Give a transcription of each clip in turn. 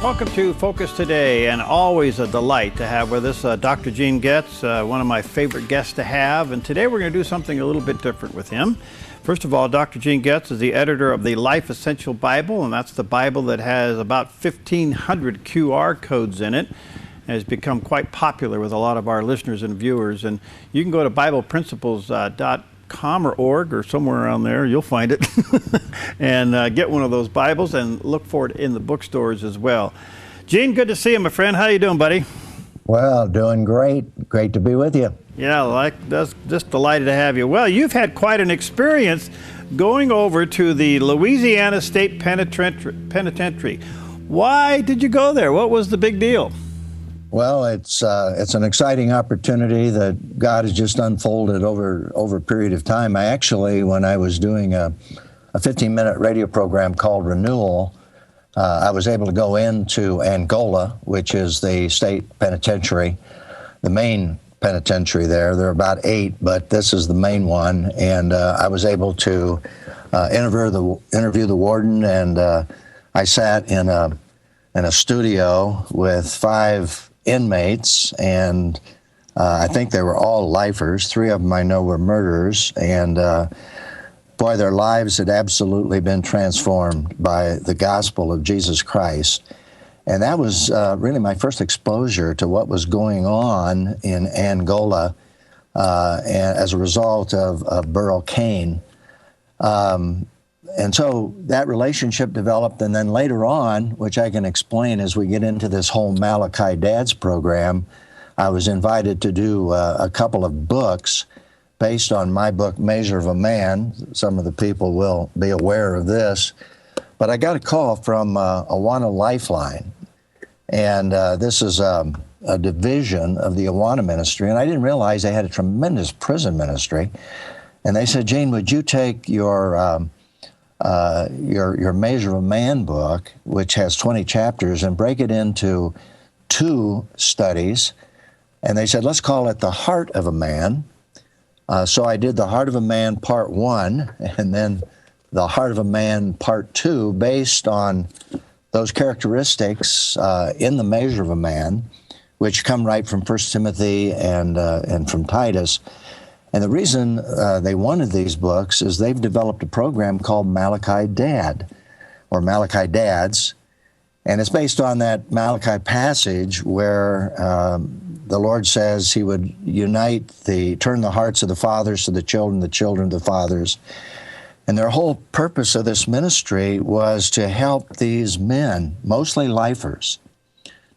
Welcome to Focus Today, and always a delight to have with us Dr. Gene Getz, one of my favorite guests to have. And today we're going to do something a little bit different with him. First of all, Dr. Gene Getz is the editor of the Life Essential Bible, and that's the Bible that has about 1,500 QR codes in it. And has become quite popular with a lot of our listeners and viewers. And you can go to BiblePrinciples.com or org or somewhere around there, you'll find it, and get one of those Bibles and look for it in the bookstores as well. Gene, good to see you, my friend. How you doing, buddy? Well, doing great. Great to be with you. Yeah, that's just delighted to have you. Well, you've had quite an experience going over to the Louisiana State Penitentiary. Why did you go there? What was the big deal? Well, it's an exciting opportunity that God has just unfolded over a period of time. I actually, when I was doing a 15-minute radio program called Renewal, I was able to go into Angola, which is the state penitentiary, the main penitentiary there. There are about 8, but this is the main one. And I was able to interview the warden, and I sat in a studio with 5 inmates, and I think they were all lifers. 3 of them I know were murderers, and boy, their lives had absolutely been transformed by the gospel of Jesus Christ. And that was really my first exposure to what was going on in Angola and as a result of Burl Cain. And so that relationship developed, and then later on, which I can explain as we get into this whole Malachi Dads program, I was invited to do a couple of books based on my book, Measure of a Man. Some of the people will be aware of this. But I got a call from Awana Lifeline, and this is a division of the Awana ministry, and I didn't realize they had a tremendous prison ministry. And they said, Gene, would you take your Measure of a Man book, which has 20 chapters, and break it into 2 studies? And they said, let's call it The Heart of a Man. So I did The Heart of a Man Part 1, and then The Heart of a Man Part 2, based on those characteristics in the Measure of a Man, which come right from 1 Timothy and from Titus. And the reason they wanted these books is they've developed a program called Malachi Dad, or Malachi Dads, and it's based on that Malachi passage where the Lord says He would turn the hearts of the fathers to the children to the fathers. And their whole purpose of this ministry was to help these men, mostly lifers,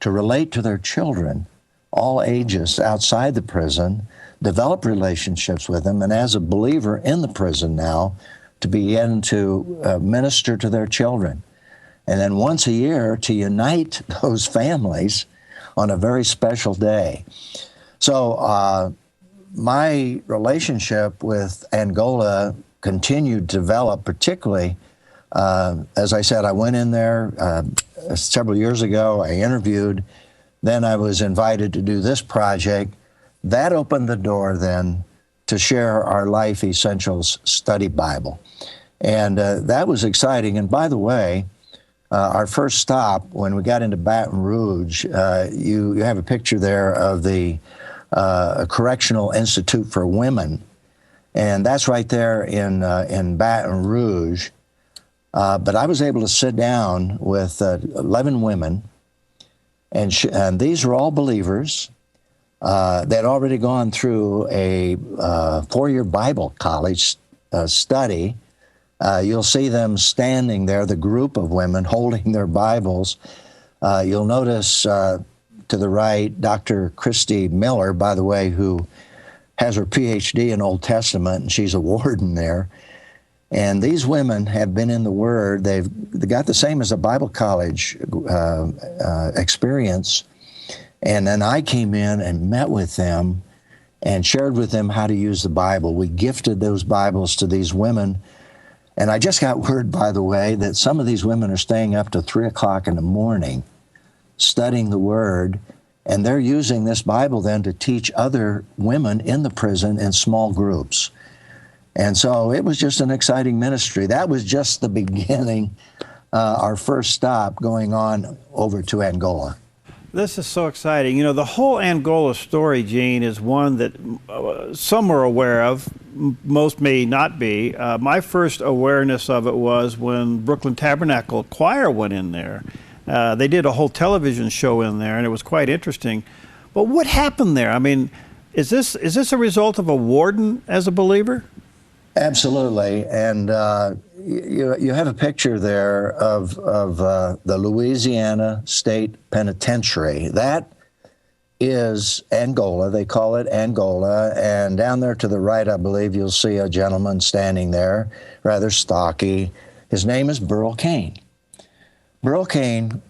to relate to their children, all ages, outside the prison, develop relationships with them, and as a believer in the prison now, to begin to minister to their children. And then once a year, to unite those families on a very special day. So my relationship with Angola continued to develop, particularly, as I said, I went in there several years ago, I interviewed, then I was invited to do this project. That opened the door then to share our Life Essentials Study Bible. And that was exciting. And by the way, our first stop, when we got into Baton Rouge, you have a picture there of the Correctional Institute for Women. And that's right there in Baton Rouge. But I was able to sit down with 11 women, and these were all believers. They'd already gone through a 4-year Bible college study. You'll see them standing there, the group of women holding their Bibles. You'll notice to the right, Dr. Christy Miller, by the way, who has her PhD in Old Testament, and she's a warden there. And these women have been in the Word. They got the same as a Bible college experience. And then I came in and met with them and shared with them how to use the Bible. We gifted those Bibles to these women. And I just got word, by the way, that some of these women are staying up to 3 o'clock in the morning studying the Word. And they're using this Bible then to teach other women in the prison in small groups. And so it was just an exciting ministry. That was just the beginning our first stop going on over to Angola. This is so exciting. You know, the whole Angola story, Gene, is one that some are aware of, most may not be. My first awareness of it was when Brooklyn Tabernacle Choir went in there. They did a whole television show in there, and it was quite interesting. But what happened there? I mean, is this a result of a warden as a believer? Absolutely, and you have a picture there of the Louisiana State Penitentiary. That is Angola. They call it Angola, and down there to the right, I believe you'll see a gentleman standing there, rather stocky. His name is Burl Cain. Burl Cain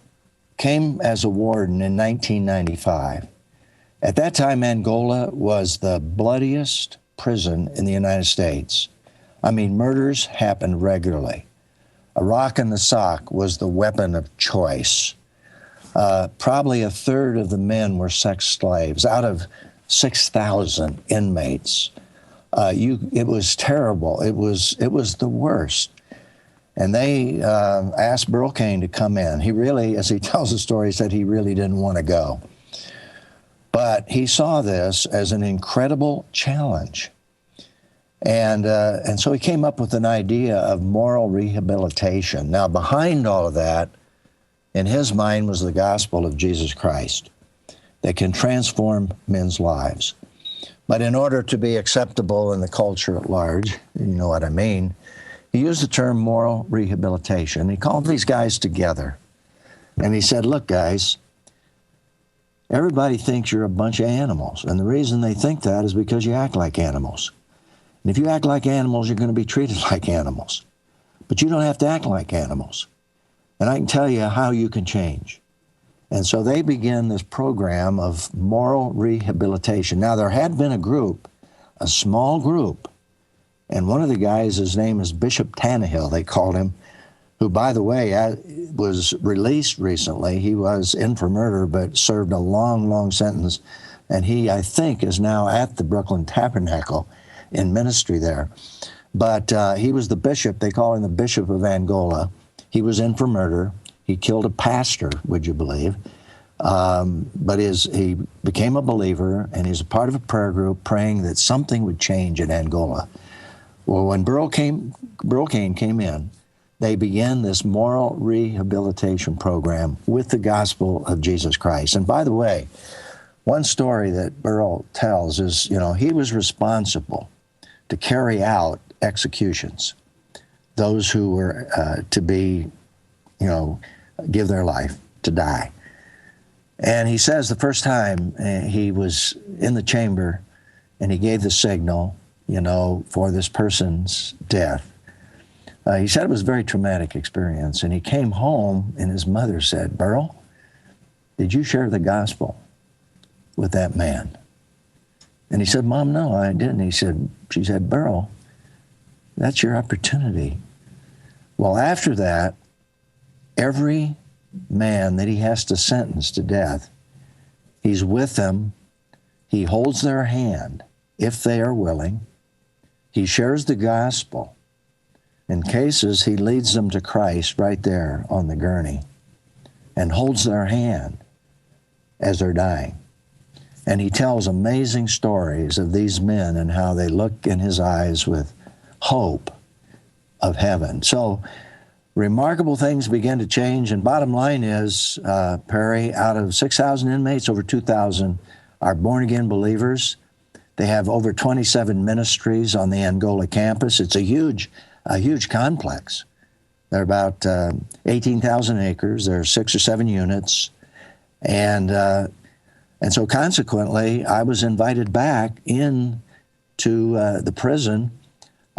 came as a warden in 1995. At that time, Angola was the bloodiest prison in the United States. I mean, murders happened regularly. A rock in the sock was the weapon of choice. Probably a third of the men were sex slaves. Out of 6,000 inmates, it was terrible. It was the worst. And they asked Burl Cain to come in. He really, as he tells the story, said he really didn't want to go. But he saw this as an incredible challenge. And so he came up with an idea of moral rehabilitation. Now, behind all of that, in his mind, was the gospel of Jesus Christ that can transform men's lives. But in order to be acceptable in the culture at large, you know what I mean, he used the term moral rehabilitation. He called these guys together. And he said, look, guys, everybody thinks you're a bunch of animals. And the reason they think that is because you act like animals. And if you act like animals, you're going to be treated like animals. But you don't have to act like animals. And I can tell you how you can change. And so they began this program of moral rehabilitation. Now, there had been a group, a small group, and one of the guys, his name is Bishop Tannehill, they called him, who, by the way, was released recently. He was in for murder, but served a long, long sentence. And he, I think, is now at the Brooklyn Tabernacle in ministry there. But he was the bishop. They call him the Bishop of Angola. He was in for murder. He killed a pastor, would you believe? But he became a believer, and he's a part of a prayer group praying that something would change in Angola. Well, when Burl Cain came in, they began this moral rehabilitation program with the gospel of Jesus Christ. And by the way, one story that Burl tells is, you know, he was responsible to carry out executions, those who were to be, you know, give their life to die. And he says the first time he was in the chamber and he gave the signal, you know, for this person's death, he said it was a very traumatic experience. And he came home and his mother said, Burl, did you share the gospel with that man? And he said, Mom, no, I didn't. She said, Burl, that's your opportunity. Well, after that, every man that he has to sentence to death, he's with them. He holds their hand if they are willing. He shares the gospel. In cases, he leads them to Christ right there on the gurney and holds their hand as they're dying. And he tells amazing stories of these men and how they look in his eyes with hope of heaven. So remarkable things began to change. And bottom line is, Perry, out of 6,000 inmates, over 2,000 are born-again believers. They have over 27 ministries on the Angola campus. It's a huge complex. There are about 18,000 acres. There are 6 or 7 units. And so consequently, I was invited back in to the prison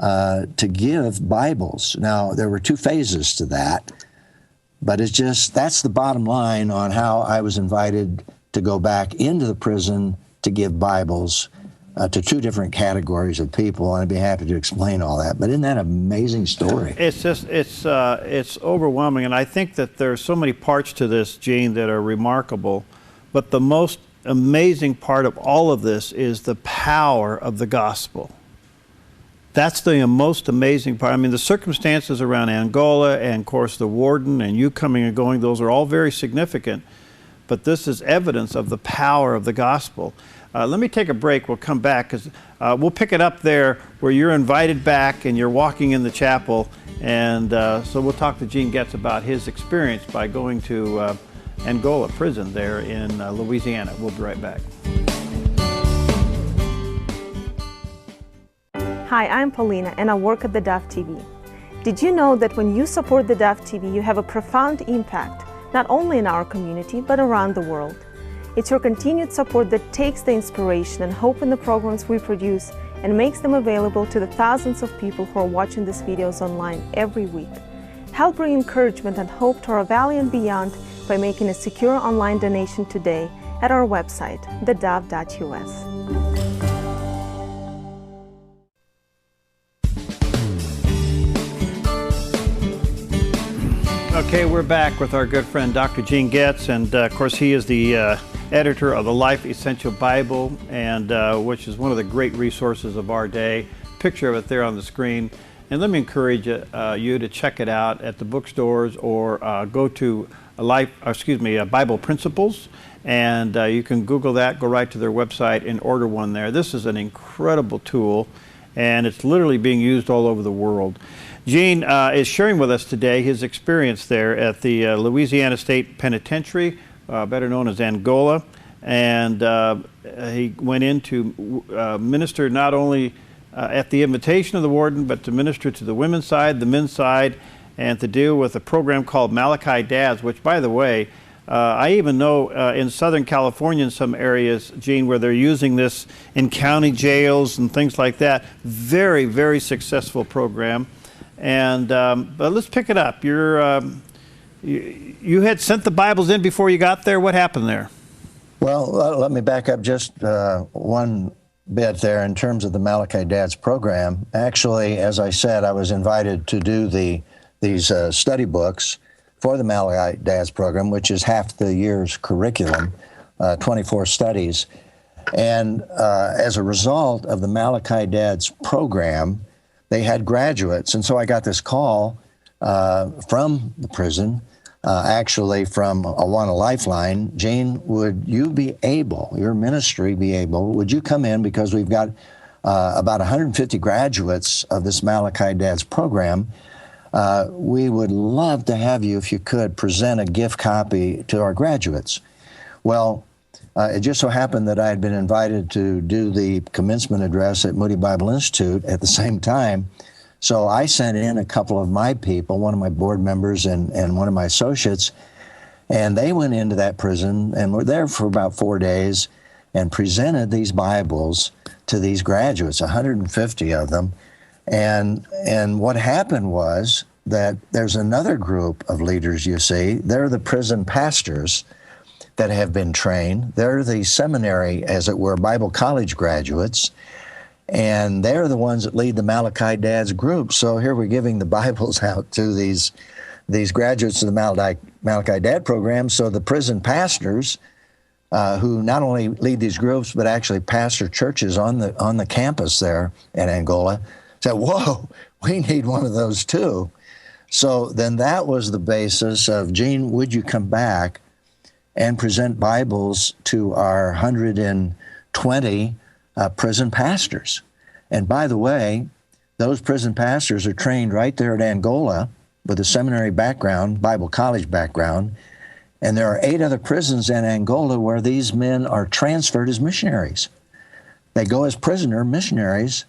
to give Bibles. Now, there were 2 phases to that, but it's just, that's the bottom line on how I was invited to go back into the prison to give Bibles to 2 different categories of people, and I'd be happy to explain all that. But isn't that an amazing story? It's just, it's overwhelming, and I think that there's so many parts to this, Gene, that are remarkable, but the most amazing part of all of this is the power of the gospel. That's the most amazing part. I mean, the circumstances around Angola and, of course, the warden and you coming and going, those are all very significant. But this is evidence of the power of the gospel. Let me take a break. We'll come back because we'll pick it up there where you're invited back and you're walking in the chapel. And so we'll talk to Gene Getz about his experience by going to Angola prison there in Louisiana. We'll be right back. Hi, I'm Paulina and I work at theDove TV. Did you know that when you support theDove TV, you have a profound impact, not only in our community, but around the world? It's your continued support that takes the inspiration and hope in the programs we produce and makes them available to the thousands of people who are watching these videos online every week. Help bring encouragement and hope to our valley and beyond by making a secure online donation today at our website, thedove.us. Okay, we're back with our good friend Dr. Gene Getz, and of course he is the editor of the Life Essential Bible, and which is one of the great resources of our day. Picture of it there on the screen. And let me encourage you to check it out at the bookstores or go to Bible Principles, and you can Google that, go right to their website and order one there. This is an incredible tool, and it's literally being used all over the world. Gene is sharing with us today his experience there at the Louisiana State Penitentiary, better known as Angola, and he went in to minister not only at the invitation of the warden, but to minister to the women's side, the men's side, and to deal with a program called Malachi Dads, which, by the way, I even know in Southern California in some areas, Gene, where they're using this in county jails and things like that. Very, very successful program. And but let's pick it up. You had sent the Bibles in before you got there. What happened there? Well, let me back up just one bit there in terms of the Malachi Dads program. Actually, as I said, I was invited to do these study books for the Malachi Dads program, which is half the year's curriculum, 24 studies. And as a result of the Malachi Dads program, they had graduates. And so I got this call from the prison, actually from Awana Lifeline. Gene, would you be able, your ministry be able, would you come in, because we've got about 150 graduates of this Malachi Dads program. We would love to have you, if you could, present a gift copy to our graduates. Well, it just so happened that I had been invited to do the commencement address at Moody Bible Institute at the same time. So I sent in a couple of my people, one of my board members and one of my associates, and they went into that prison and were there for about 4 days and presented these Bibles to these graduates, 150 of them. And what happened was that there's another group of leaders, you see. They're the prison pastors that have been trained. They're the seminary, as it were, Bible college graduates, and they're the ones that lead the Malachi Dads group. So here we're giving the Bibles out to these graduates of the Malachi Dad program. So the prison pastors, who not only lead these groups, but actually pastor churches on the campus there in Angola, said, whoa, we need one of those too. So then that was the basis of, Gene, would you come back and present Bibles to our 120 prison pastors? And by the way, those prison pastors are trained right there at Angola with a seminary background, Bible college background, and there are 8 other prisons in Angola where these men are transferred as missionaries. They go as prisoner missionaries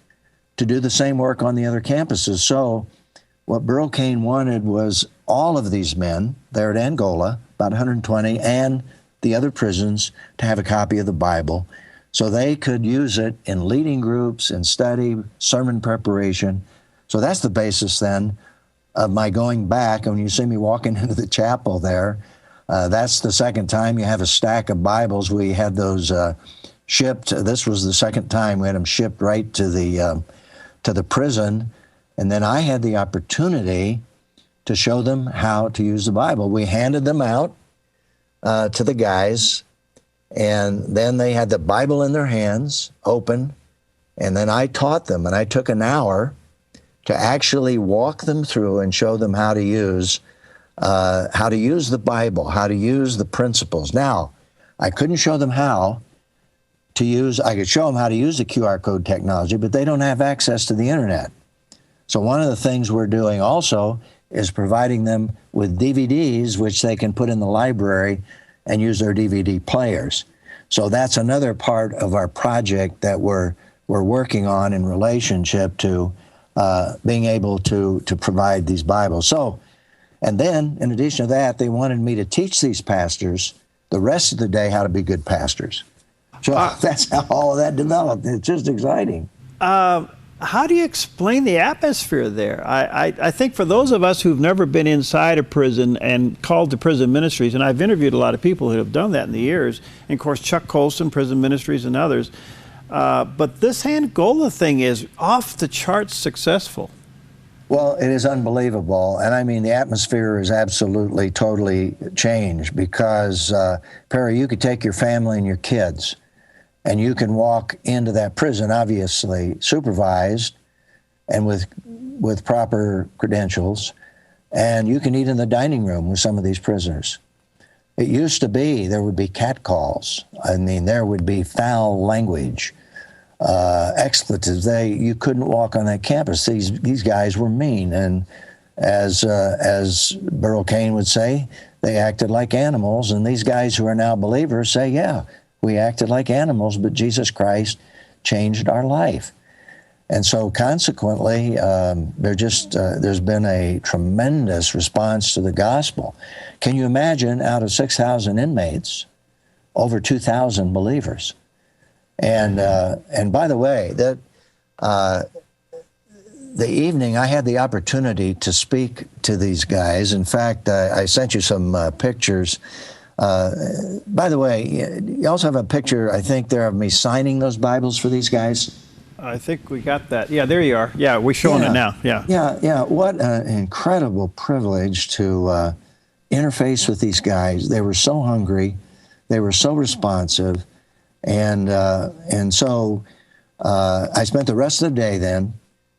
to do the same work on the other campuses. So what Burl Cain wanted was all of these men there at Angola, about 120, and the other prisons, to have a copy of the Bible so they could use it in leading groups, in study, sermon preparation. So that's the basis then of my going back. And when you see me walking into the chapel there, that's the second time you have a stack of Bibles. We had those shipped. This was the second time we had them shipped right to the prison. And then I had the opportunity to show them how to use the Bible. We handed them out to the guys, and then they had the Bible in their hands, open, and then I taught them, and I took an hour to actually walk them through and show them how to use the Bible, how to use the principles. Now, I couldn't show them how to use, I could show them how to use the QR code technology, but they don't have access to the internet. So one of the things we're doing also is providing them with DVDs, which they can put in the library and use their DVD players. So that's another part of our project that we're working on in relationship to being able to provide these Bibles. So, and then in addition to that, they wanted me to teach these pastors the rest of the day how to be good pastors. So that's how all of that developed. It's just exciting. How do you explain the atmosphere there? I think for those of us who've never been inside a prison and called to prison ministries, and I've interviewed a lot of people who have done that in the years, and of course Chuck Colson, Prison Ministries, and others, but this Angola thing is off the charts successful. Well, it is unbelievable. And I mean, the atmosphere is absolutely, totally changed because, Perry, you could take your family and your kids, and you can walk into that prison, obviously supervised and with proper credentials, and you can eat in the dining room with some of these prisoners. It used to be there would be catcalls. I mean, there would be foul language, expletives. You couldn't walk on that campus. These guys were mean, and as Burl Cain would say, they acted like animals. And these guys who are now believers say, yeah, we acted like animals, but Jesus Christ changed our life. And so consequently, there's been a tremendous response to the gospel. Can you imagine, out of 6,000 inmates, over 2,000 believers? And by the way, that the evening I had the opportunity to speak to these guys. In fact, I sent you some pictures. By the way, you also have a picture, I think, there of me signing those Bibles for these guys. I think we got that. Yeah, there you are. Yeah, we're showing it now. Yeah. Yeah. What an incredible privilege to interface with these guys. They were so hungry. They were so responsive. And so I spent the rest of the day then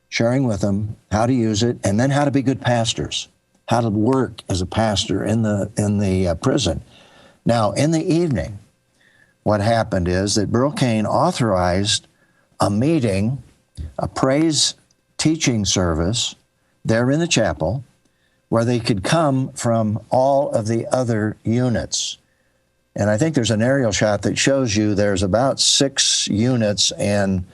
sharing with them how to use it and then how to be good pastors, how to work as a pastor in the prison. Now, in the evening, what happened is that Burl Cain authorized a meeting, a praise teaching service there in the chapel where they could come from all of the other units. And I think there's an aerial shot that shows you there's about 6 units, and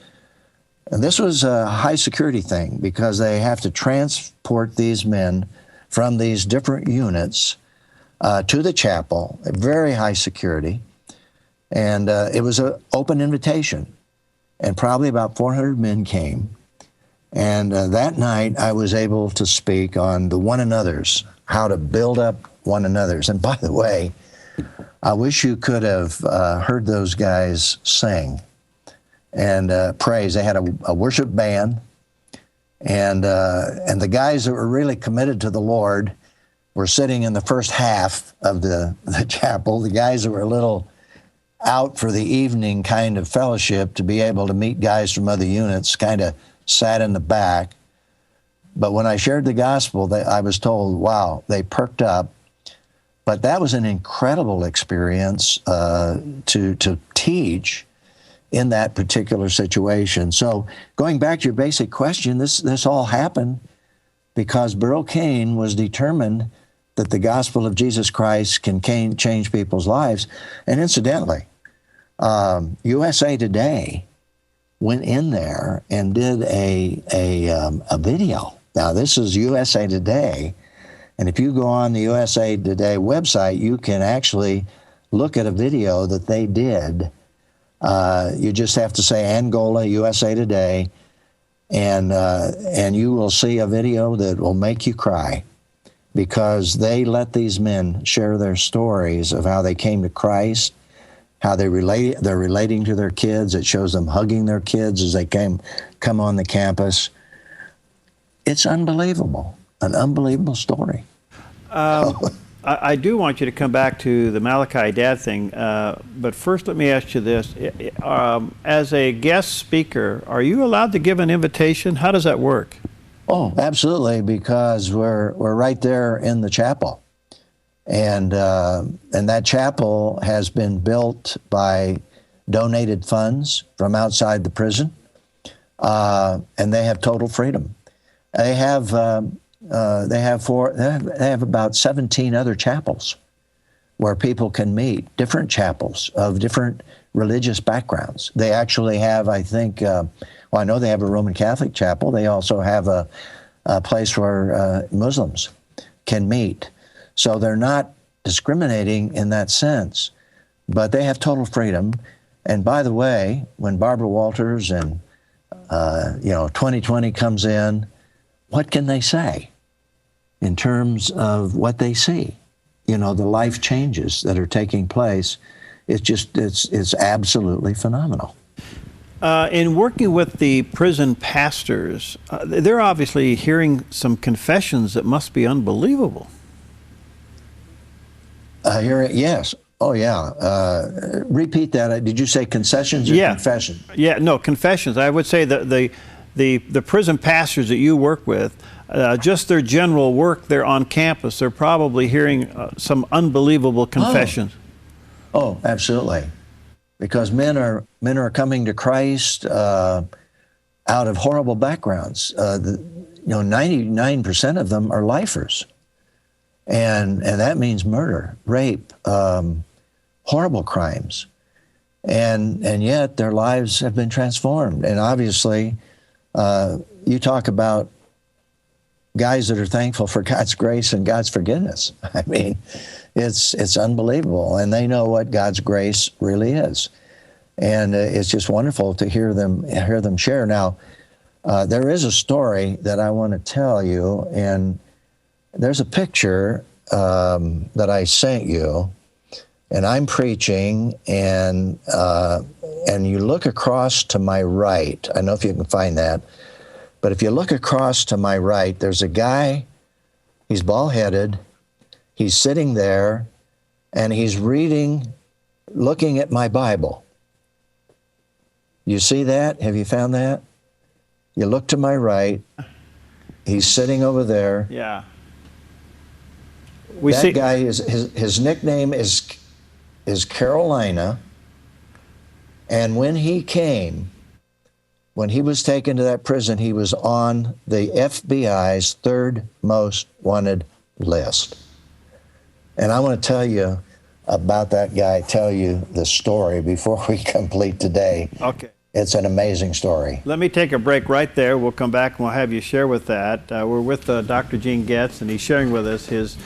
this was a high security thing because they have to transport these men from these different units to the chapel, very high security. And it was an open invitation, and probably about 400 men came. And that night I was able to speak on the one another's, how to build up one another's. And by the way, I wish you could have heard those guys sing and praise. They had a worship band, and the guys that were really committed to the Lord were sitting in the first half of the chapel. The guys that were a little out for the evening kind of fellowship to be able to meet guys from other units kind of sat in the back. But when I shared the gospel, I was told, wow, they perked up. But that was an incredible experience to teach in that particular situation. So going back to your basic question, this all happened because Burl Cain was determined that the gospel of Jesus Christ can change people's lives. And incidentally, USA Today went in there and did a video. Now, this is USA Today. And if you go on the USA Today website, you can actually look at a video that they did. You just have to say Angola, USA Today, and you will see a video that will make you cry because they let these men share their stories of how they came to Christ, how they're relating to their kids. It shows them hugging their kids as they come on the campus. It's unbelievable. An unbelievable story. I do want you to come back to the Malachi Dad thing, but first let me ask you this. As a guest speaker, are you allowed to give an invitation? How does that work? Oh, absolutely, because we're right there in the chapel, and that chapel has been built by donated funds from outside the prison, and they have total freedom. They have about 17 other chapels where people can meet, different chapels of different religious backgrounds. They actually have, I think, I know they have a Roman Catholic chapel. They also have a place where Muslims can meet. So they're not discriminating in that sense, but they have total freedom. And by the way, when Barbara Walters and 2020 comes in, what can they say in terms of what they see? The life changes that are taking place. It's absolutely phenomenal. In working with the prison pastors, they're obviously hearing some confessions that must be unbelievable. Yes. Oh, yeah. Repeat that. Did you say concessions or confessions? Yeah, no, confessions. I would say that the prison pastors that you work with, just their general work there on campus, they're probably hearing some unbelievable confessions. Oh, absolutely. Because men are coming to Christ out of horrible backgrounds. 99% of them are lifers, and that means murder, rape, horrible crimes, and yet their lives have been transformed. And obviously, you talk about guys that are thankful for God's grace and God's forgiveness. I mean, it's unbelievable, and they know what God's grace really is, and it's just wonderful to hear them share. Now, there is a story that I want to tell you, and there's a picture that I sent you, and I'm preaching, and you look across to my right. I don't know if you can find that. But if you look across to my right, there's a guy, he's bald-headed, he's sitting there, and he's looking at my Bible. You see that? Have you found that? You look to my right, he's sitting over there. Yeah. That guy, his nickname is Carolina, and when he was taken to that prison, he was on the FBI's third most wanted list. And I want to tell you about that guy, tell you the story before we complete today. Okay. It's an amazing story. Let me take a break right there. We'll come back and we'll have you share with that. We're with Dr. Gene Getz, and he's sharing with us his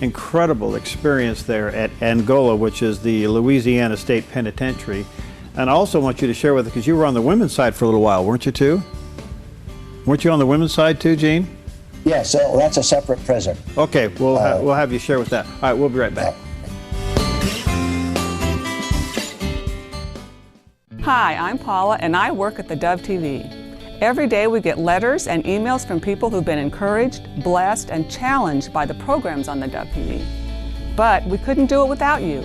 incredible experience there at Angola, which is the Louisiana State Penitentiary. And I also want you to share with us, because you were on the women's side for a little while, weren't you too? Weren't you on the women's side too, Gene? Yes, so that's a separate prison. Okay, we'll have you share with that. All right, we'll be right back. Hi, I'm Paula, and I work at theDove TV. Every day we get letters and emails from people who've been encouraged, blessed, and challenged by the programs on theDove TV. But we couldn't do it without you.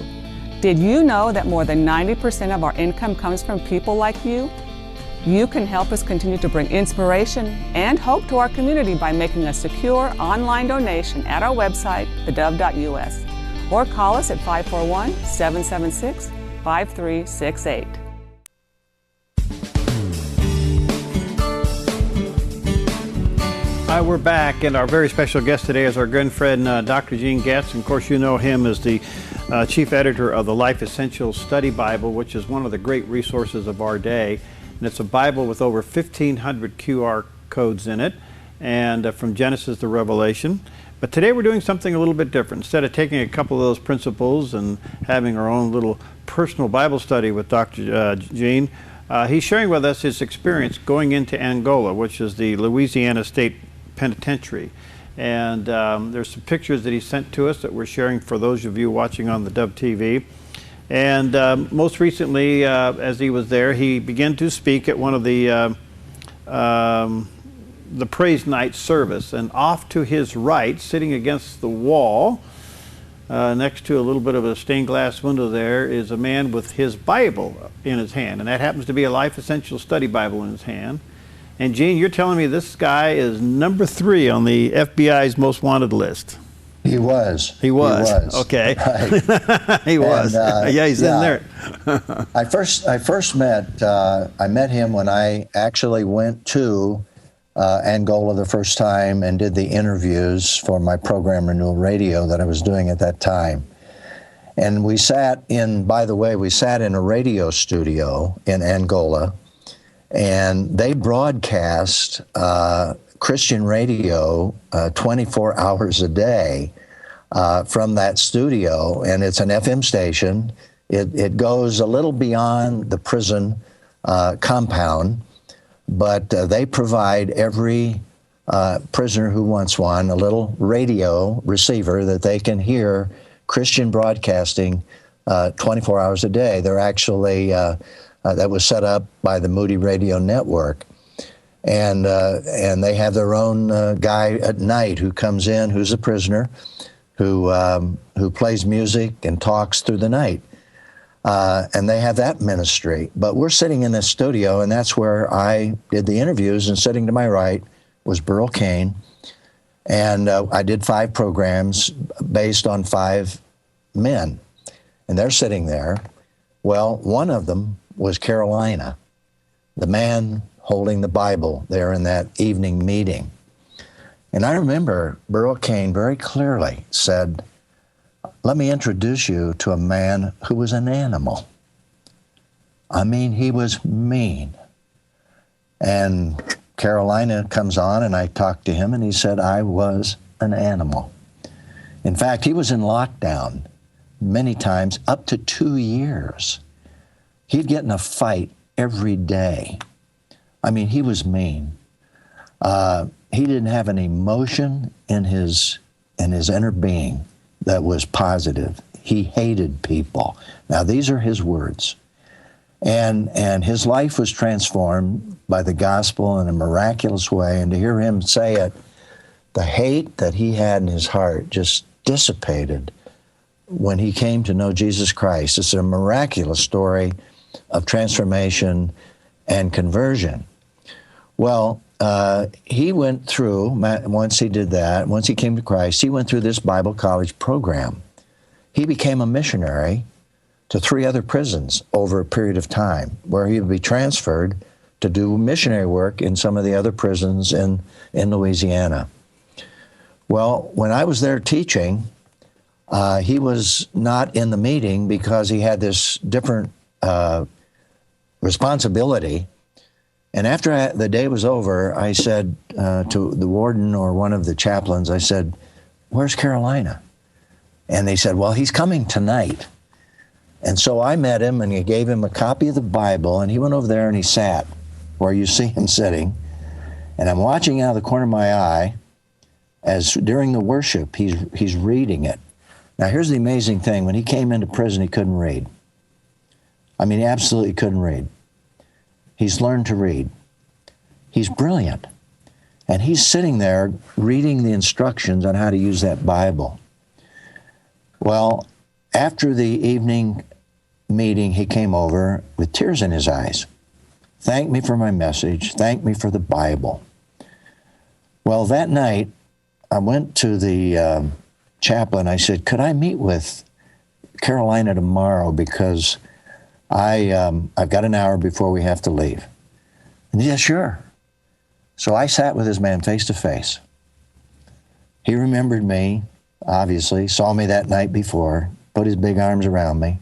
Did you know that more than 90% of our income comes from people like you? You can help us continue to bring inspiration and hope to our community by making a secure online donation at our website, thedove.us, or call us at 541-776-5368. Hi, we're back, and our very special guest today is our good friend, Dr. Gene Getz. And of course, you know him as the chief editor of the Life Essentials Study Bible, which is one of the great resources of our day. And it's a Bible with over 1,500 QR codes in it, and from Genesis to Revelation. But today we're doing something a little bit different. Instead of taking a couple of those principles and having our own little personal Bible study with Dr. Gene, he's sharing with us his experience going into Angola, which is the Louisiana State Penitentiary. And there's some pictures that he sent to us that we're sharing for those of you watching on theDove TV. And most recently, as he was there, he began to speak at one of the praise night service. And off to his right, sitting against the wall, next to a little bit of a stained glass window there, is a man with his Bible in his hand. And that happens to be a Life Essentials Study Bible in his hand. And Gene, you're telling me this guy is number 3 on the FBI's most wanted list. He was. He was. Okay. Right. He was. Yeah, he's in there. I first met him when I actually went to Angola the first time and did the interviews for my program Renewal Radio that I was doing at that time. And we sat in a radio studio in Angola, and they broadcast Christian radio 24 hours a day from that studio, and it's an FM station. It goes a little beyond the prison compound, but they provide every prisoner who wants one a little radio receiver that they can hear Christian broadcasting 24 hours a day. They're actually, that was set up by the Moody Radio Network. And they have their own guy at night who comes in, who's a prisoner, who plays music and talks through the night. And they have that ministry. But we're sitting in this studio, and that's where I did the interviews, and sitting to my right was Burl Cain. And I did 5 programs based on 5 men. And they're sitting there. Well, one of them was Carolina, the man holding the Bible there in that evening meeting. And I remember Burl Cain very clearly said, "Let me introduce you to a man who was an animal. I mean, he was mean." And Carolina comes on, and I talked to him, and he said, "I was an animal." In fact, he was in lockdown many times, up to 2 years. He'd get in a fight every day. I mean, he was mean. He didn't have an emotion in his inner being that was positive. He hated people. Now, these are his words. And his life was transformed by the gospel in a miraculous way. And to hear him say it, the hate that he had in his heart just dissipated when he came to know Jesus Christ. It's a miraculous story of transformation and conversion. Well, he went through, once he did that, once he came to Christ, he went through this Bible college program. He became a missionary to 3 other prisons over a period of time, where he would be transferred to do missionary work in some of the other prisons in Louisiana. Well, when I was there teaching, he was not in the meeting because he had this different responsibility. And after the day was over, I said to the warden or one of the chaplains, I said, "Where's Carolina?" And they said, "Well, he's coming tonight." And so I met him, and he gave him a copy of the Bible, and he went over there and he sat where you see him sitting. And I'm watching out of the corner of my eye as during the worship, he's reading it. Now, here's the amazing thing. When he came into prison, he couldn't read. I mean, he absolutely couldn't read. He's learned to read. He's brilliant. And he's sitting there reading the instructions on how to use that Bible. Well, after the evening meeting, he came over with tears in his eyes. Thanked me for my message. Thanked me for the Bible. Well, that night, I went to the chaplain. I said, "Could I meet with Carolina tomorrow, because I've got an hour before we have to leave?" And he said, "Sure." So I sat with this man face to face. He remembered me, obviously, saw me that night before, put his big arms around me,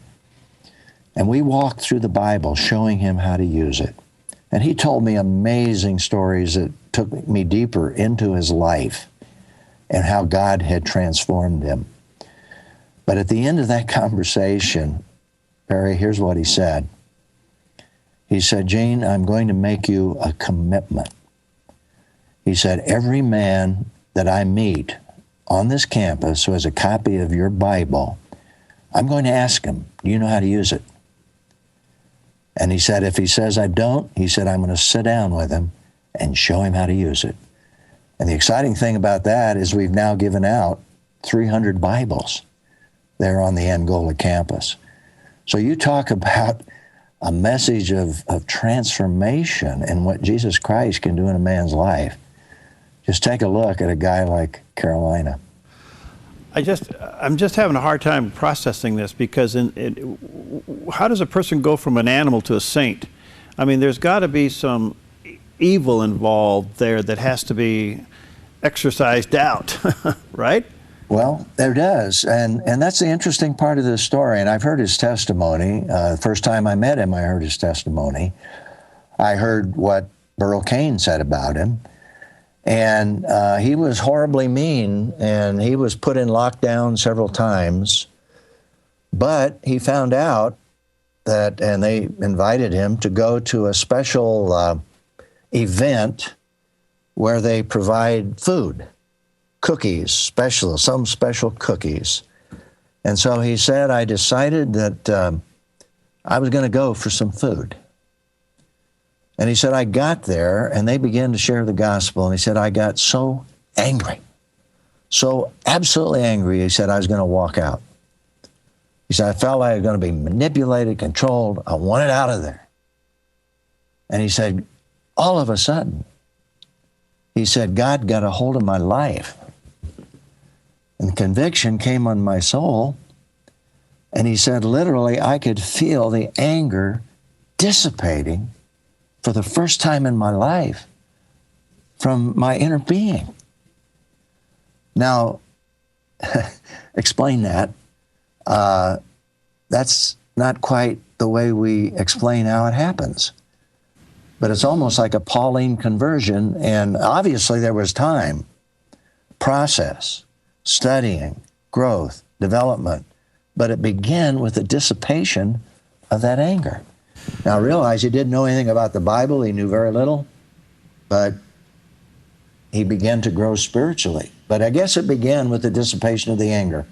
and we walked through the Bible, showing him how to use it. And he told me amazing stories that took me deeper into his life and how God had transformed him. But at the end of that conversation, Barry, here's what he said. He said, "Gene, I'm going to make you a commitment." He said, "Every man that I meet on this campus who has a copy of your Bible, I'm going to ask him, do you know how to use it?" And he said, if he says I don't, he said, I'm going to sit down with him and show him how to use it. And the exciting thing about that is we've now given out 300 Bibles there on the Angola campus. So you talk about a message of transformation and what Jesus Christ can do in a man's life. Just take a look at a guy like Carolina. I'm just having a hard time processing this, because how does a person go from an animal to a saint? I mean, there's got to be some evil involved there that has to be exorcised out, right? Well, there does, and that's the interesting part of this story, and I've heard his testimony. The first time I met him, I heard his testimony. I heard what Burl Cain said about him, and he was horribly mean, and he was put in lockdown several times, but he found out that, and they invited him to go to a special event where they provide food. Cookies, some special cookies. And so he said, I decided that I was going to go for some food. And he said, I got there, and they began to share the gospel, and he said, I got so angry, so absolutely angry, he said, I was going to walk out. He said, I felt like I was going to be manipulated, controlled, I wanted out of there. And he said, all of a sudden, he said, God got a hold of my life. And conviction came on my soul. And he said, literally, I could feel the anger dissipating for the first time in my life from my inner being. Now, explain that. That's not quite the way we explain how it happens. But it's almost like a Pauline conversion, and obviously there was time, process, studying, growth, development, but it began with the dissipation of that anger. Now realize he didn't know anything about the Bible, he knew very little, but he began to grow spiritually. But I guess it began with the dissipation of the anger.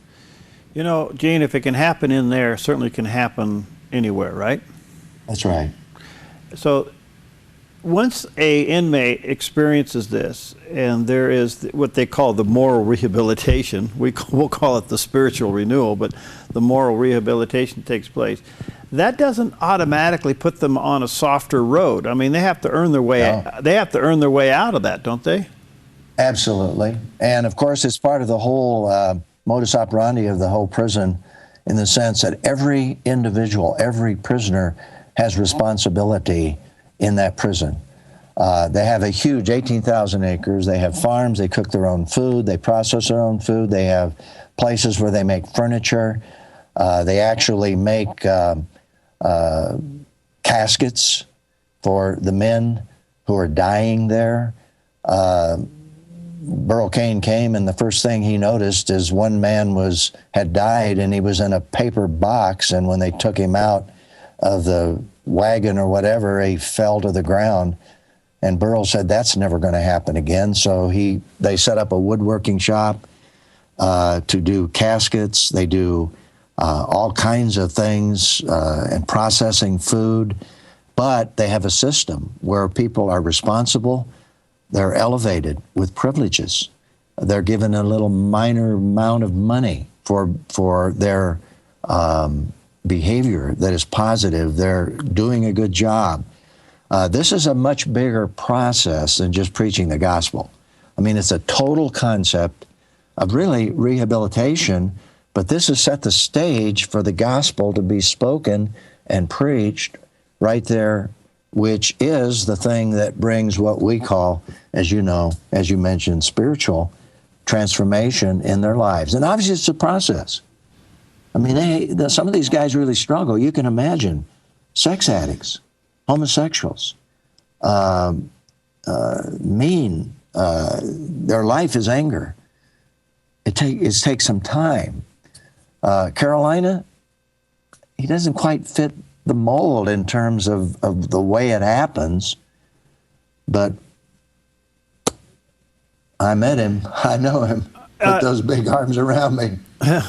You know, Gene, if it can happen in there, it certainly can happen anywhere, right? That's right. So once a inmate experiences this, and there is what they call the moral rehabilitation, we'll call it the spiritual renewal, but the moral rehabilitation takes place, that doesn't automatically put them on a softer road. I mean, they have to earn their way. No. They have to earn their way out of that, don't they? Absolutely. And of course, it's part of the whole modus operandi of the whole prison, in the sense that every individual, every prisoner has responsibility in that prison. They have a huge 18,000 acres. They have farms. They cook their own food. They process their own food. They have places where they make furniture. They actually make caskets for the men who are dying there. Burl Cain came, and the first thing he noticed is one man had died, and he was in a paper box, and when they took him out of the wagon or whatever, he fell to the ground. And Burl said, that's never going to happen again. So they set up a woodworking shop to do caskets. They do all kinds of things and processing food. But they have a system where people are responsible. They're elevated with privileges. They're given a little minor amount of money for their behavior that is positive. They're doing a good job. This is a much bigger process than just preaching the gospel. I mean, it's a total concept of really rehabilitation, but this has set the stage for the gospel to be spoken and preached right there, which is the thing that brings what we call, as you know, as you mentioned, spiritual transformation in their lives. And obviously it's a process. I mean, some of these guys really struggle. You can imagine sex addicts, homosexuals, mean. Their life is anger. It takes some time. Carolina, he doesn't quite fit the mold in terms of the way it happens, but I met him. I know him. Put those big arms around me.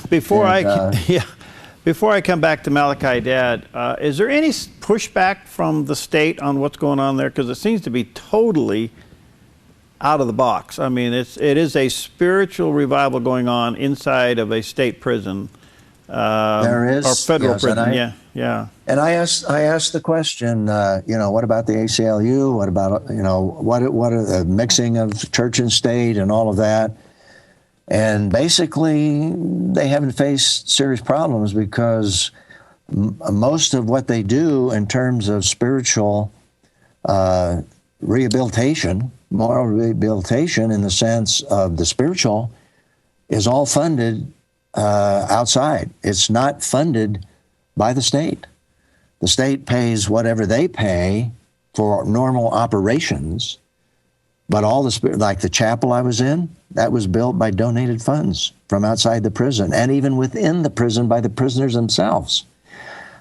Before I come back to Malachi, Dad, is there any pushback from the state on what's going on there? Because it seems to be totally out of the box. I mean, it is a spiritual revival going on inside of a state prison. There is. Or federal prison, yeah. Yeah. And I asked the question, what about the ACLU? What about, what are the mixing of church and state and all of that? And basically, they haven't faced serious problems because most of what they do in terms of spiritual rehabilitation, moral rehabilitation in the sense of the spiritual, is all funded outside. It's not funded by the state. The state pays whatever they pay for normal operations, but all the, like the chapel I was in, that was built by donated funds from outside the prison, and even within the prison by the prisoners themselves.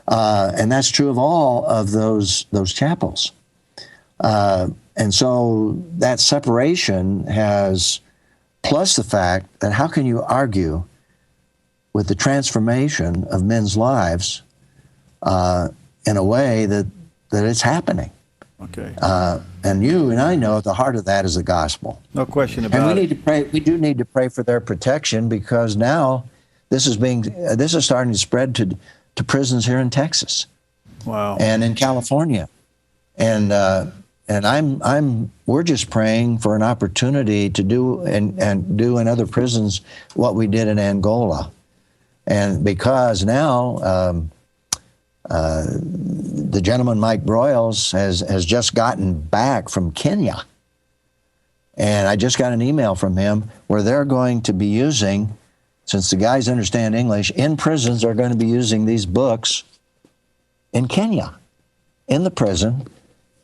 And that's true of all of those chapels. And so that separation has, plus the fact that how can you argue with the transformation of men's lives in a way that it's happening? Okay. And you and I know at the heart of that is the gospel. No question about it. And we need to pray. We do need to pray for their protection, because now this is starting to spread to prisons here in Texas. Wow. And in California. And we're just praying for an opportunity to do and do in other prisons what we did in Angola. And because now the gentleman Mike Broyles has just gotten back from Kenya, and I just got an email from him where they're going to be using, since the guys understand English, in prisons they're going to be using these books in Kenya, in the prison,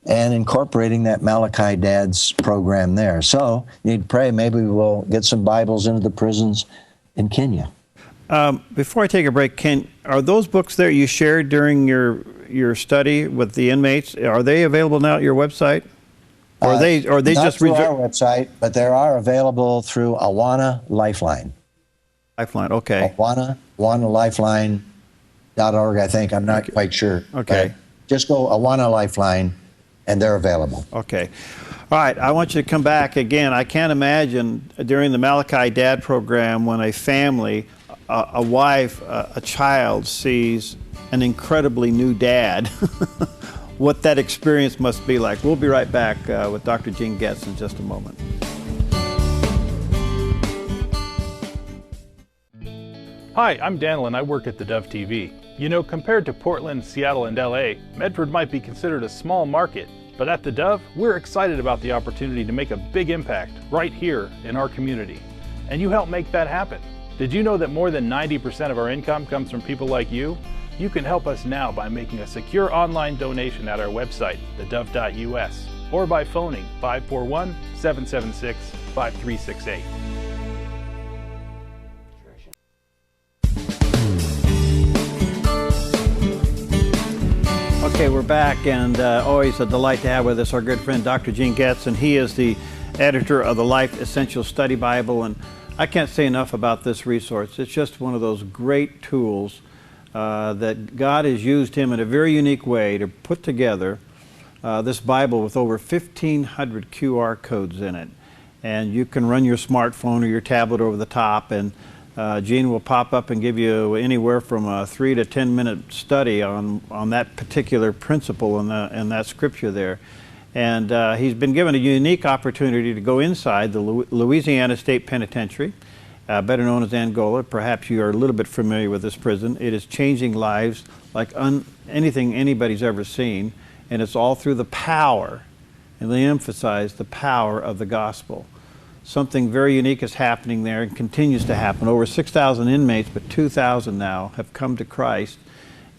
and incorporating that Malachi Dad's program there. So you need to pray, maybe we'll get some Bibles into the prisons in Kenya. Before I take a break, Ken, are those books there you shared during your study with the inmates, are they available now at your website? Or are they not just through our website, but they are available through Awana Lifeline. Lifeline, okay. AwanaLifeline.org, I think. I'm not quite sure. Okay. Just go Awana Lifeline, and they're available. Okay. All right, I want you to come back again. I can't imagine during the Malachi Dad program when a family, a wife, a child sees an incredibly new dad, what that experience must be like. We'll be right back with Dr. Gene Getz in just a moment. Hi, I'm Daniel and I work at theDove TV. You know, compared to Portland, Seattle, and LA, Medford might be considered a small market, but at theDove, we're excited about the opportunity to make a big impact right here in our community. And you help make that happen. Did you know that more than 90% of our income comes from people like you? You can help us now by making a secure online donation at our website, thedove.us, or by phoning 541-776-5368. Okay, we're back, and always a delight to have with us our good friend Dr. Gene Getz, and he is the editor of the Life Essential Study Bible. And I can't say enough about this resource. It's just one of those great tools that God has used him in a very unique way to put together this Bible with over 1,500 QR codes in it. And you can run your smartphone or your tablet over the top, and Gene will pop up and give you anywhere from a 3 to 10 minute study on that particular principle in that scripture there. And he's been given a unique opportunity to go inside the Louisiana State Penitentiary, better known as Angola. Perhaps you are a little bit familiar with this prison. It is changing lives like anything anybody's ever seen, and it's all through the power, and they emphasize the power of the gospel. Something very unique is happening there and continues to happen. Over 6,000 inmates, but 2,000 now have come to Christ,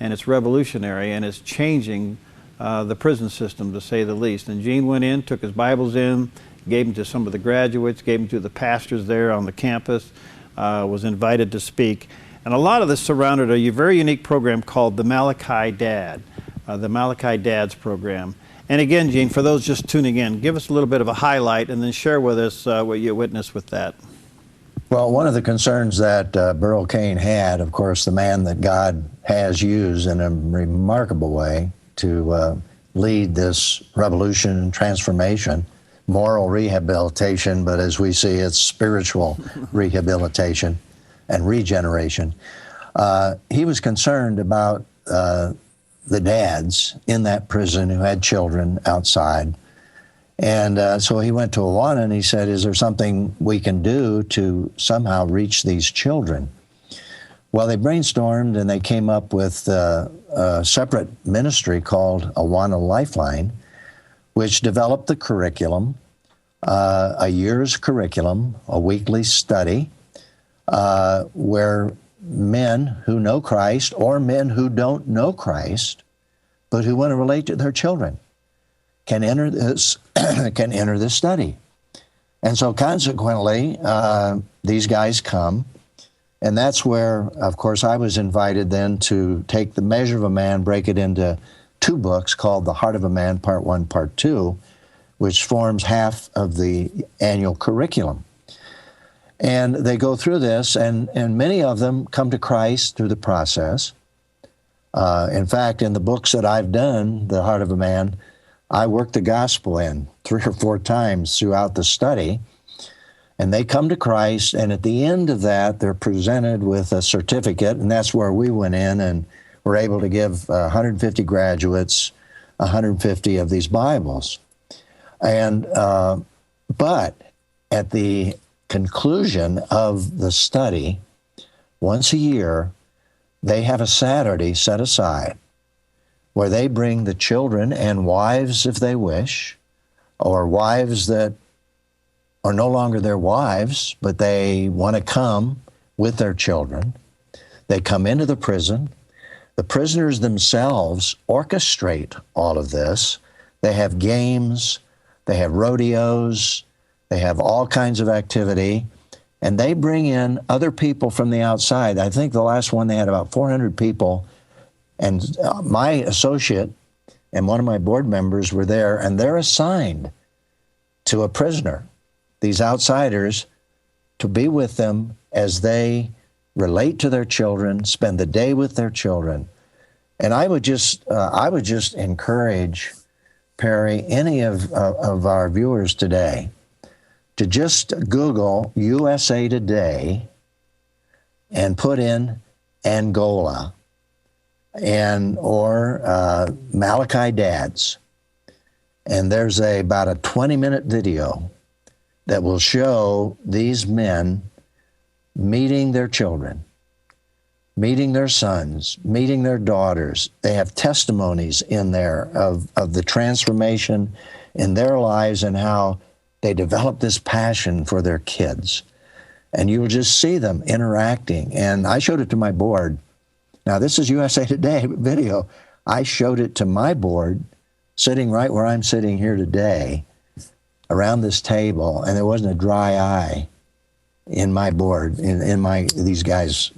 and it's revolutionary, and it's changing the prison system, to say the least. And Gene went in, took his Bibles in, gave them to some of the graduates, gave them to the pastors there on the campus, was invited to speak. And a lot of this surrounded a very unique program called the Malachi Dad, the Malachi Dad's program. And again, Gene, for those just tuning in, give us a little bit of a highlight and then share with us what you witnessed with that. Well, one of the concerns that Burl Cain had, of course, the man that God has used in a remarkable way to lead this revolution and transformation, moral rehabilitation, but as we see, it's spiritual rehabilitation and regeneration. He was concerned about the dads in that prison who had children outside. And so he went to Awana and he said, is there something we can do to somehow reach these children? Well, they brainstormed and they came up with a separate ministry called Awana Lifeline, which developed the curriculum, a year's curriculum, a weekly study, where men who know Christ or men who don't know Christ, but who want to relate to their children, can enter this study. And so consequently, these guys come, and that's where, of course, I was invited then to take The Measure of a Man, break it into 2 books called The Heart of a Man, Part 1, Part 2, which forms half of the annual curriculum. And they go through this, and many of them come to Christ through the process. In fact, in the books that I've done, The Heart of a Man, I worked the gospel in 3 or 4 times throughout the study, and they come to Christ, and at the end of that, they're presented with a certificate, and that's where we went in and were able to give 150 graduates 150 of these Bibles. And but at the conclusion of the study, once a year, they have a Saturday set aside where they bring the children and wives, if they wish, or wives that are no longer their wives, but they want to come with their children. They come into the prison. The prisoners themselves orchestrate all of this. They have games, they have rodeos, they have all kinds of activity, and they bring in other people from the outside. I think the last one they had about 400 people, and my associate and one of my board members were there, and they're assigned to a prisoner, these outsiders, to be with them as they relate to their children, spend the day with their children. And I would just encourage, Perry, any of our viewers today to just Google USA Today and put in Angola or Malachi Dads. And there's about a 20-minute video that will show these men meeting their children, meeting their sons, meeting their daughters. They have testimonies in there of the transformation in their lives and how they develop this passion for their kids. And you will just see them interacting. And I showed it to my board. Now, this is USA Today video. I showed it to my board, sitting right where I'm sitting here today, around this table, and there wasn't a dry eye in my board, in these guys'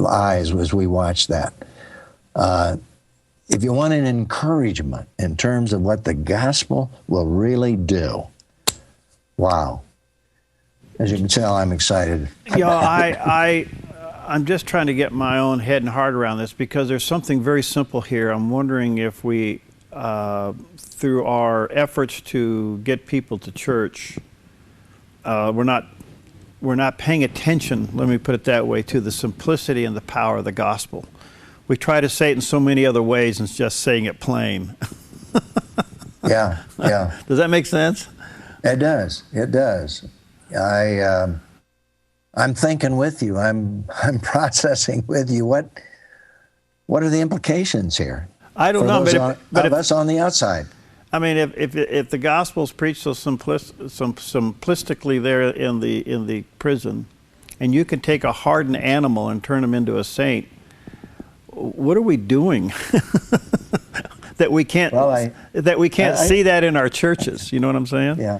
eyes as we watched that. If you want an encouragement in terms of what the gospel will really do, wow. As you can tell, I'm excited. I'm just trying to get my own head and heart around this because there's something very simple here. I'm wondering if we, through our efforts to get people to church, we're not paying attention, let me put it that way, to the simplicity and the power of the gospel. We try to say it in so many other ways and just saying it plain. Yeah. Does that make sense? It does. It does. I'm thinking with you. I'm processing with you. What are the implications here? I don't know, but of us on the outside. I mean, if the gospel's preached so simplistically there in the prison, and you can take a hardened animal and turn him into a saint, what are we doing that we can't see that in our churches? You know what I'm saying? Yeah.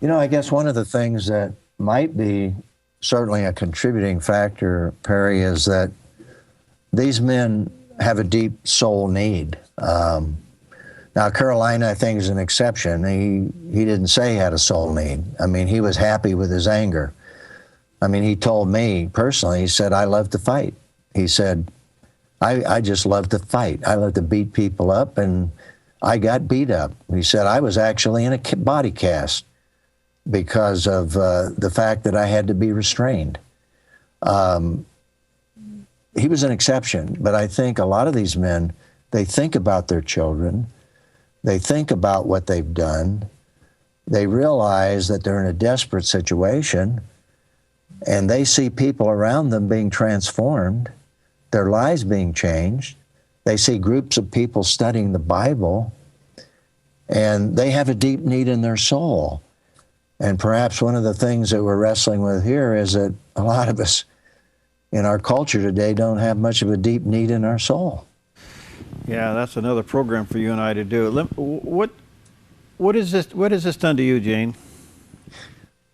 You know, I guess one of the things that might be certainly a contributing factor, Perry, is that these men have a deep soul need. Now, Carolina, I think, is an exception. He didn't say he had a soul need. I mean, he was happy with his anger. I mean, he told me personally, he said, I love to fight. He said, I just love to fight. I love to beat people up, and I got beat up. He said, I was actually in a body cast because of the fact that I had to be restrained. he was an exception, but I think a lot of these men, they think about their children, they think about what they've done, they realize that they're in a desperate situation, and they see people around them being transformed, their lives being changed. They see groups of people studying the Bible, and they have a deep need in their soul. And perhaps one of the things that we're wrestling with here is that a lot of us in our culture today don't have much of a deep need in our soul. Yeah, that's another program for you and I to do. What has this done to you, Gene?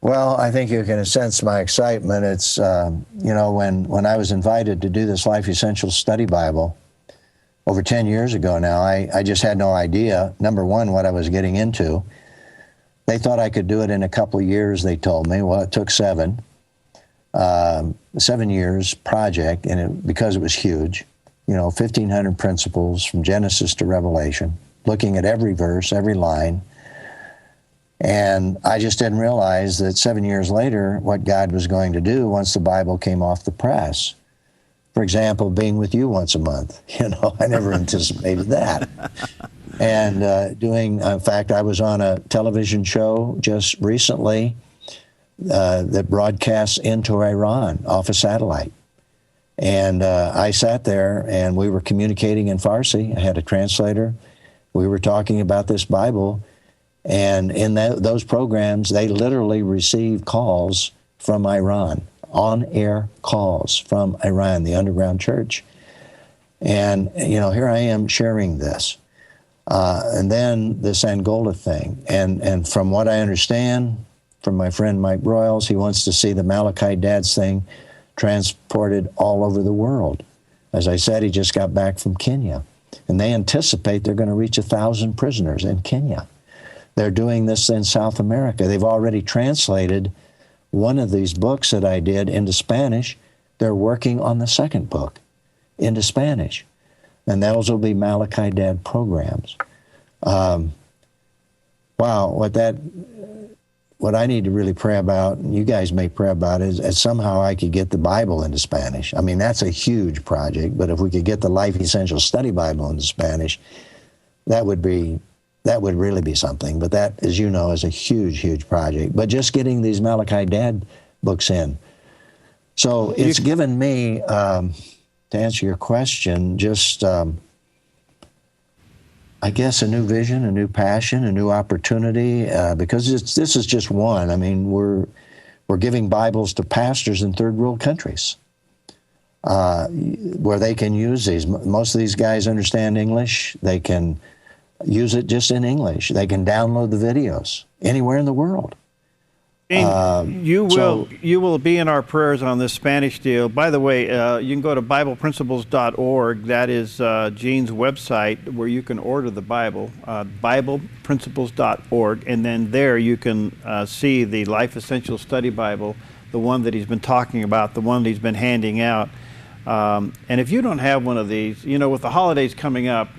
Well, I think you can sense my excitement. It's, you know, when I was invited to do this Life Essentials Study Bible over 10 years ago now, I just had no idea, number one, what I was getting into. They thought I could do it in a couple of years, they told me. Well, it took 7 years project, and because it was huge, you know, 1,500 principles from Genesis to Revelation, looking at every verse, every line. And I just didn't realize that 7 years later, what God was going to do once the Bible came off the press. For example, being with you once a month. You know, I never anticipated that. And in fact, I was on a television show just recently that broadcasts into Iran off a satellite. And I sat there and we were communicating in Farsi. I had a translator. We were talking about this Bible. And in those programs, they literally received calls from Iran, on-air calls from Iran, the underground church. And, you know, here I am sharing this. And then this Angola thing. And from what I understand from my friend Mike Broyles, he wants to see the Malachi Dads thing transported all over the world. As I said, he just got back from Kenya. And they anticipate they're going to reach 1,000 prisoners in Kenya. They're doing this in South America. They've already translated one of these books that I did into Spanish. They're working on the second book into Spanish. And those will be Malachi Dad programs. Wow, what I need to really pray about, and you guys may pray about, is somehow I could get the Bible into Spanish. I mean, that's a huge project, but if we could get the Life Essentials Study Bible into Spanish, that would really be something. But that, as you know, is a huge, huge project. But just getting these Malachi Dad books in. So it's given me, to answer your question, just, I guess, a new vision, a new passion, a new opportunity, because this is just one. I mean, we're giving Bibles to pastors in third world countries where they can use these. Most of these guys understand English. They can use it just in English. They can download the videos anywhere in the world. You will be in our prayers on this Spanish deal. By the way, you can go to BiblePrinciples.org. That is Gene's website where you can order the Bible, BiblePrinciples.org, and then there you can see the Life Essentials Study Bible, the one that he's been talking about, the one that he's been handing out. And if you don't have one of these, you know, with the holidays coming up,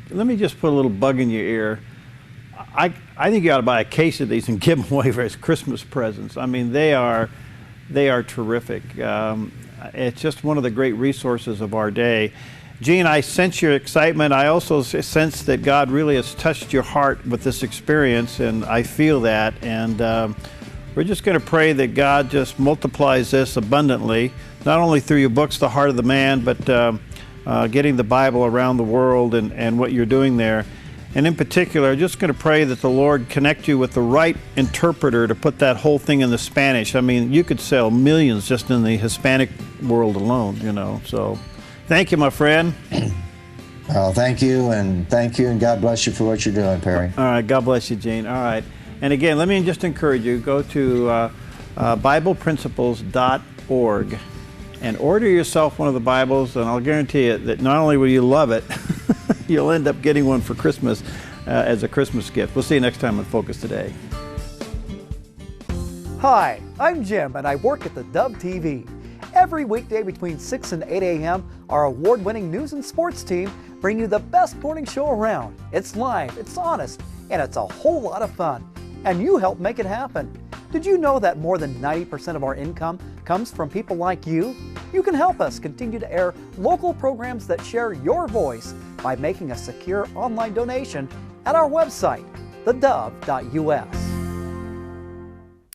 let me just put a little bug in your ear. I think you ought to buy a case of these and give them away as Christmas presents. I mean, they are terrific. It's just one of the great resources of our day. Gene, I sense your excitement. I also sense that God really has touched your heart with this experience, and I feel that. And we're just going to pray that God just multiplies this abundantly, not only through your books, The Heart of the Man, but getting the Bible around the world and what you're doing there. And in particular, I'm just going to pray that the Lord connect you with the right interpreter to put that whole thing in the Spanish. I mean, you could sell millions just in the Hispanic world alone, you know. So thank you, my friend. Thank you, and God bless you for what you're doing, Perry. All right, God bless you, Gene. All right. And again, let me just encourage you, go to BiblePrinciples.org and order yourself one of the Bibles, and I'll guarantee you that not only will you love it, you'll end up getting one for Christmas as a Christmas gift. We'll see you next time on Focus Today. Hi, I'm Jim, and I work at theDove TV. Every weekday between 6 and 8 a.m., our award-winning news and sports team bring you the best morning show around. It's live, it's honest, and it's a whole lot of fun. And you help make it happen. Did you know that more than 90% of our income comes from people like you? You can help us continue to air local programs that share your voice by making a secure online donation at our website, theDove.us.